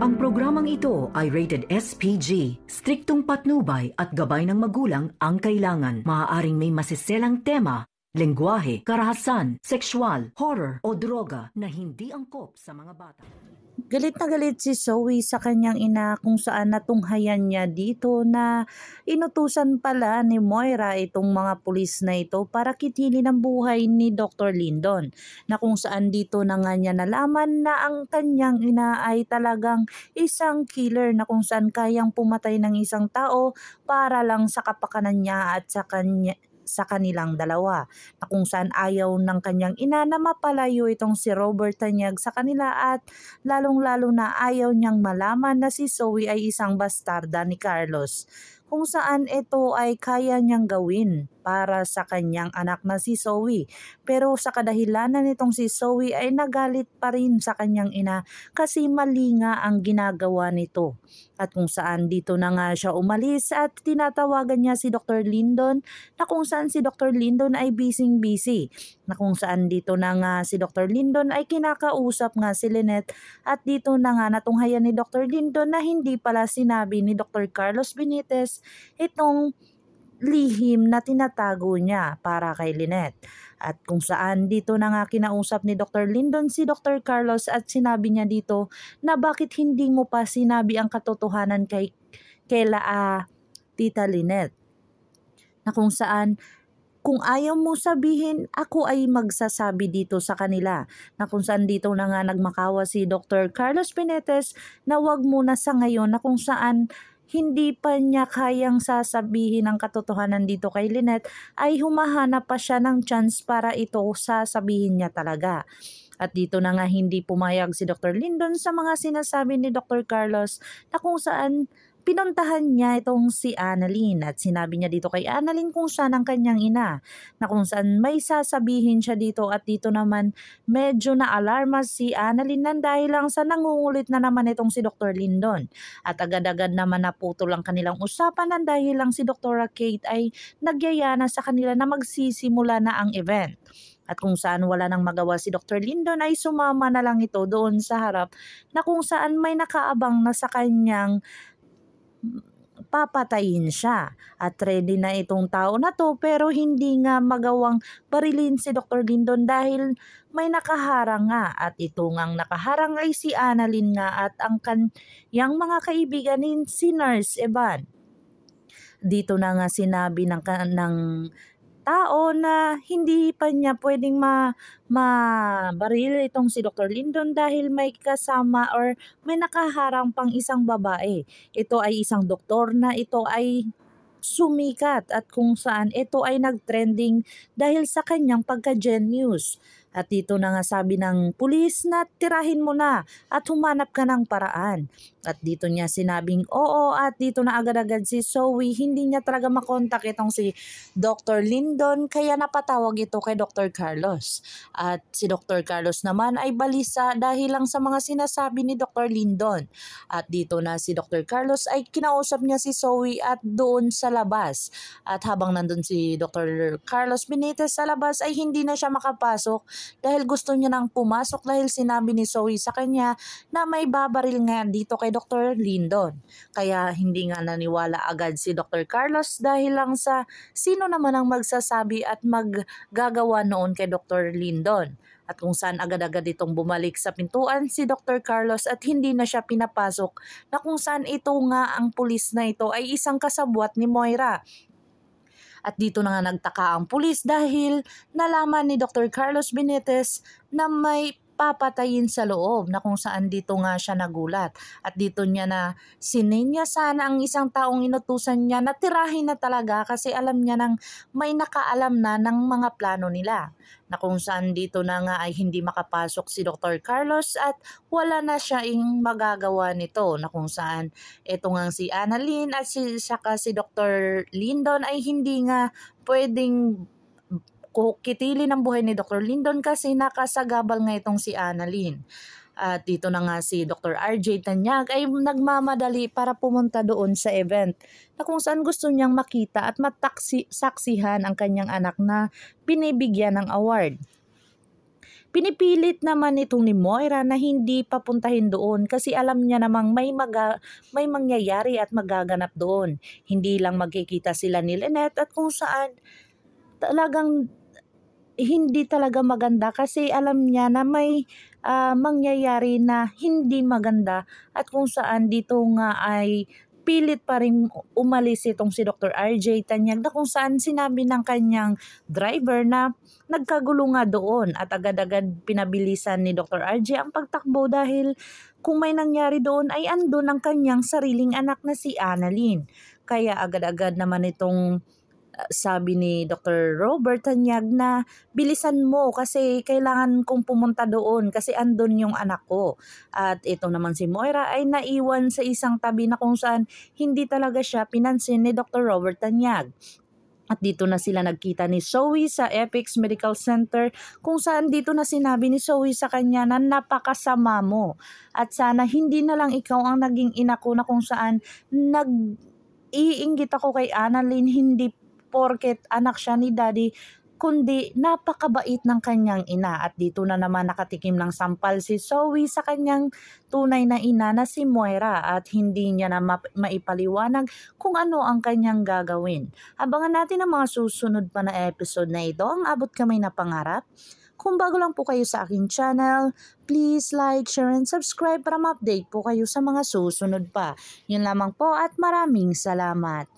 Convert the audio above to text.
Ang programang ito ay rated SPG. Striktong patnubay at gabay ng magulang ang kailangan. Maaaring may masiselang tema, lengguwahe, karahasan, sexual, horror o droga na hindi angkop sa mga bata. Galit na galit si Zoe sa kanyang ina kung saan natunghayan niya dito na inutusan pala ni Moira itong mga pulis na ito para kitilin ang buhay ni Dr. Lindon, na kung saan dito na nga niya nalaman na ang kanyang ina ay talagang isang killer na kung saan kayang pumatay ng isang tao para lang sa kapakanan niya at sa kanilang dalawa, na kung saan ayaw ng kanyang ina na mapalayo itong si Robert Tanyag sa kanila at lalong-lalo na ayaw niyang malaman na si Zoe ay isang bastarda ni Carlos, kung saan ito ay kaya niyang gawin para sa kanyang anak na si Zoe. Pero sa kadahilanan nitong si Zoe ay nagalit pa rin sa kanyang ina kasi mali nga ang ginagawa nito. At kung saan dito na nga siya umalis at tinatawagan niya si Dr. Lindon, na kung saan si Dr. Lindon ay busy, na kung saan dito na nga si Dr. Lindon ay kinakausap nga si Lynette, at dito na nga natunghayan ni Dr. Lindon na hindi pala sinabi ni Dr. Carlos Benitez itong lihim na tinatago niya para kay Lynette. At kung saan dito na nga kinausap ni Dr. Lindon si Dr. Carlos at sinabi niya dito na bakit hindi mo pa sinabi ang katotohanan kay Tita Lynette, na kung saan kung ayaw mo sabihin, ako ay magsasabi dito sa kanila, na kung saan dito na nga nagmakawa si Dr. Carlos Benitez na wag muna sa ngayon, na kung saan hindi pa niya kayang sasabihin ang katotohanan dito kay Lynette, ay humahanap pa siya ng chance para ito sasabihin niya talaga. At dito na nga hindi pumayag si Dr. Lindon sa mga sinasabi ni Dr. Carlos, na kung saan pinuntahan niya itong si Annalyn at sinabi niya dito kay Annalyn kung saan ang kanyang ina, na kung saan may sasabihin siya dito. At dito naman medyo na-alarma si Annalyn nang dahil lang sa nangungulit na naman itong si Dr. Lindon, at agad-agad naman naputol ang kanilang usapan nang dahil lang si Dr. Kate ay nagyaya na sa kanila na magsisimula na ang event. At kung saan wala nang magawa si Dr. Lindon ay sumama na lang ito doon sa harap, na kung saan may nakaabang na sa kanyang papatayin siya. At ready na itong tao na to, pero hindi nga magawang barilin si Dr. Lindon dahil may nakaharang nga, at ito ngang nakaharang ay si Annalyn nga at ang kanyang mga kaibigan ni si Nurse Evan. Dito na nga sinabi ng tao na hindi pa niya pwedeng mabaril itong si Dr. Lindon dahil may kasama or may nakaharang pang isang babae. Ito ay isang doktor na ito ay sumikat at kung saan ito ay nagtrending dahil sa kanyang pagka-genius. At dito na nga sabi ng pulis na tirahin mo na at humanap ka ng paraan. At dito niya sinabing oo, at dito na agad-agad si Zoe hindi niya talaga makontak itong si Dr. Lindon, kaya napatawag ito kay Dr. Carlos. At si Dr. Carlos naman ay balisa dahil lang sa mga sinasabi ni Dr. Lindon. At dito na si Dr. Carlos ay kinausap niya si Zoe at doon sa labas. At habang nandun si Dr. Carlos Benitez sa labas ay hindi na siya makapasok dahil gusto niya nang pumasok dahil sinabi ni Zoe sa kanya na may babaril nga dito kay Dr. Lindon. Kaya hindi nga naniwala agad si Dr. Carlos dahil lang sa sino naman ang magsasabi at maggagawa noon kay Dr. Lindon. At kung saan agad-agad itong bumalik sa pintuan si Dr. Carlos at hindi na siya pinapasok, na kung saan ito nga ang pulis na ito ay isang kasabwat ni Moira. At dito na nga nagtaka ang pulis dahil nalaman ni Dr. Carlos Benitez na may papatayin sa loob, na kung saan dito nga siya nagulat. At dito niya na sininya sana ang isang taong inutusan niya na tirahin na talaga kasi alam niya nang may nakaalam na ng mga plano nila. Na kung saan dito na nga ay hindi makapasok si Dr. Carlos at wala na siya magagawa nito, na kung saan ito nga si Annalyn at saka si Dr. Lindon ay hindi nga pwedeng kitilin ang buhay ni Dr. Lindon kasi nakasagabal nga itong si Annalyn. At dito na nga si Dr. RJ Tanyag ay nagmamadali para pumunta doon sa event, na kung saan gusto niyang makita at saksihan ang kanyang anak na binibigyan ng award. Pinipilit naman itong ni Moira na hindi papuntahin doon kasi alam niya namang may mangyayari at magaganap doon. Hindi lang magkikita sila ni Lynette at kung saan talagang hindi talaga maganda kasi alam niya na may mangyayari na hindi maganda at kung saan dito nga ay pilit pa rin umalis itong si Dr. RJ Tanyag na kung saan sinabi ng kanyang driver na nagkagulo nga doon at agad-agad pinabilisan ni Dr. RJ ang pagtakbo dahil kung may nangyari doon ay andun ang kanyang sariling anak na si Annalyn. Kaya agad-agad naman itong sabi ni Dr. Robert Tanyag na bilisan mo kasi kailangan kong pumunta doon kasi andun yung anak ko. At ito naman si Moira ay naiwan sa isang tabi na kung saan hindi talaga siya pinansin ni Dr. Robert Tanyag. At dito na sila nagkita ni Zoe sa Epix Medical Center kung saan dito na sinabi ni Zoe sa kanya na napakasama mo. At sana hindi na lang ikaw ang naging ina ko na kung saan nag-iinggit ako kay Annalyn hindi porket anak siya ni daddy, kundi napakabait ng kanyang ina. At dito na naman nakatikim ng sampal si Zoe sa kanyang tunay na ina na si Moira at hindi niya na maipaliwanag kung ano ang kanyang gagawin. Abangan natin ang mga susunod pa na episode na ito. Ang abot kamay na pangarap. Kung bago lang po kayo sa aking channel, please like, share, and subscribe para ma-update po kayo sa mga susunod pa. Yun lamang po at maraming salamat.